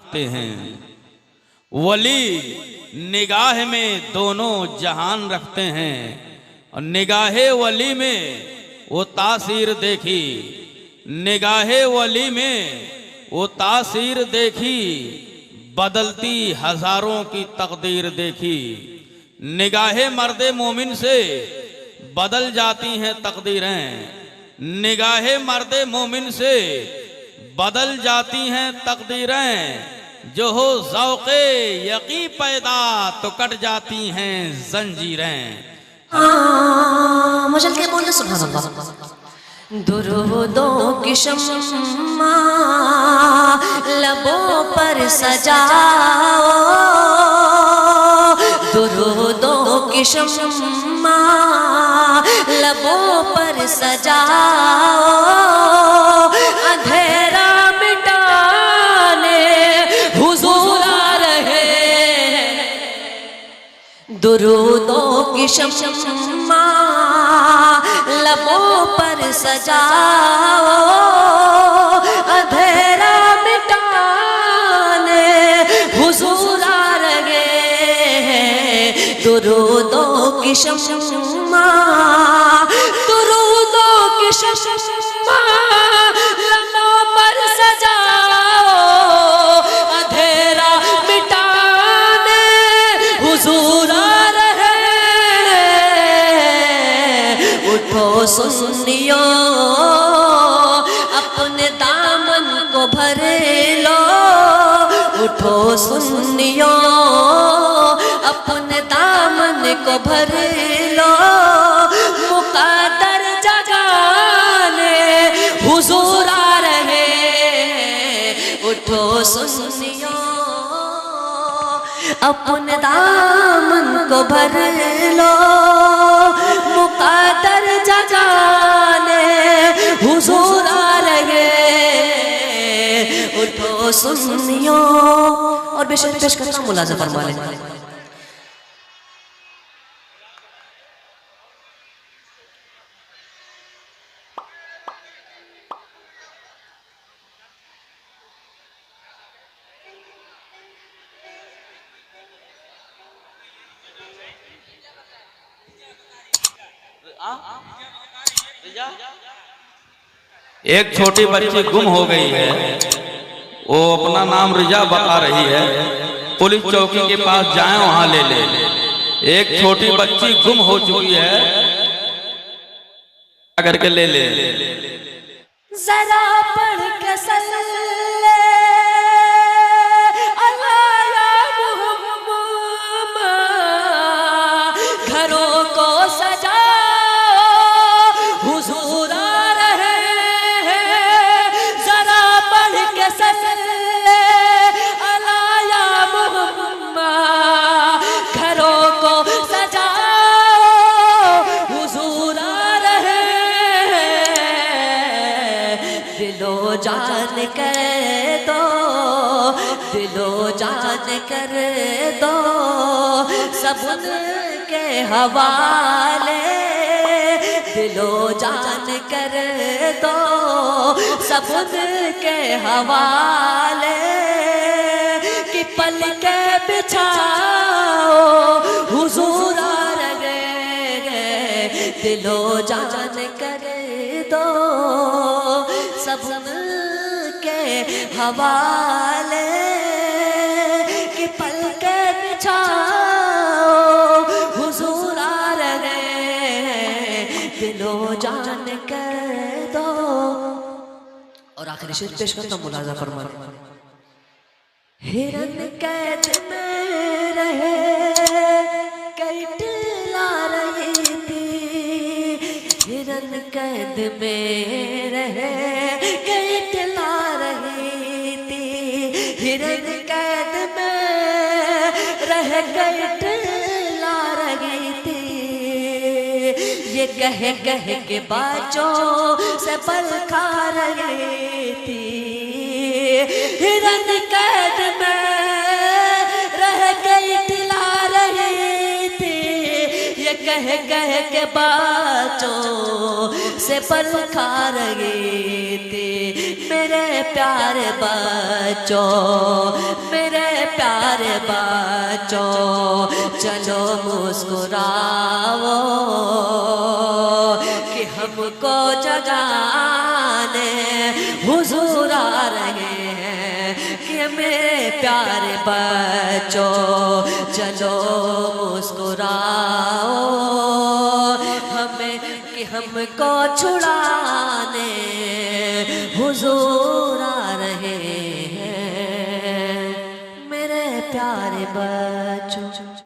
रखते हैं। वली निगाह में दोनों जहान रखते हैं और निगाहे वली में वो तासीर देखी, निगाहे वली में वो तासीर देखी, बदलती हजारों की तकदीर देखी। निगाहे मर्दे मोमिन से बदल जाती हैं तकदीरें, निगाहे मर्दे मोमिन से बदल जाती हैं तकदीरें। जो हो ज़ौक़े यकी पैदा तो कट जाती हैं जंजीरें। मजल के बोलने सुभान अल्लाह। दुरूदों की शम्मा लबों पर सजाओ, दुरूदों की शम्मा लबों पर सजाओ, अंधेरा मिटाने हुजूर आ रहे। दुरूदों की शम्मा लबों पर सजाओ, अंधेरा मिटाने हुजूर आ रहे। दुरूदों की शम्मा, दुरूदों की शम्मा लबों पर सजाओ, अंधेरा मिटाने हुजूर आ रहे। उठो सुन्नियों अपने दामन को भर लो, उठो सुन्नियों अपने दामन को भर लो, मुक़द्दर जगाने हुजूर आ रहे। उठो सुन्नियों अपने दामन को भर लो, मुक़द्दर जगाने हुजूर आ रहे। उठो सुन्नियों। और बेशक पेश करना मुलाज़ा फरमा लें। एक छोटी बच्ची गुम हो गई है, वो अपना नाम रिजा बता रही है। पुलिस चौकी के पास जाएं, वहां ले ले। एक छोटी बच्ची गुम हो चुकी है, करके ले ले। जरा पढ़ के सल्ले घरों को सजाओ, हुजूर आ रहे हैं। जरा पढ़ के सल्ले अला या मुहम्मद, घरों को सजाओ, हुजूर आ रहे हैं। दिलो जान कर दो, दिलो जान कर दो सब के हवाले, दिलो जान कर दो सब के हवाले। कि पल के बिछाओ हुजूर आ रहे। दिलो जान कर दो सब के हवाले। कि पल के बिछाओ हुजूर आ रहे। दिलो जान कर दो। और आखिरी शेर पेश करता हूं, मुलाजा फरमा। हिरन कैद में रहे कैद ला रही थी, हिरन कैद में रहे कैद ला रही थी, हिरन कैद में रह कैद ला रही थी। ये कह कह के बाजों से पल खा रही थी, हिरन कैद में रह गई दिला रही थी। ये कह कह के बच्चों से पल खा रहे थे। मेरे प्यारे बच्चों, मेरे प्यारे बच्चों, चलो मुस्कुराओ कि हमको जगाने हुजूर आ रहे हैं। कि मेरे प्यारे बच्चों, चलो मुस्कुराओ हमें कि हमको छुड़ा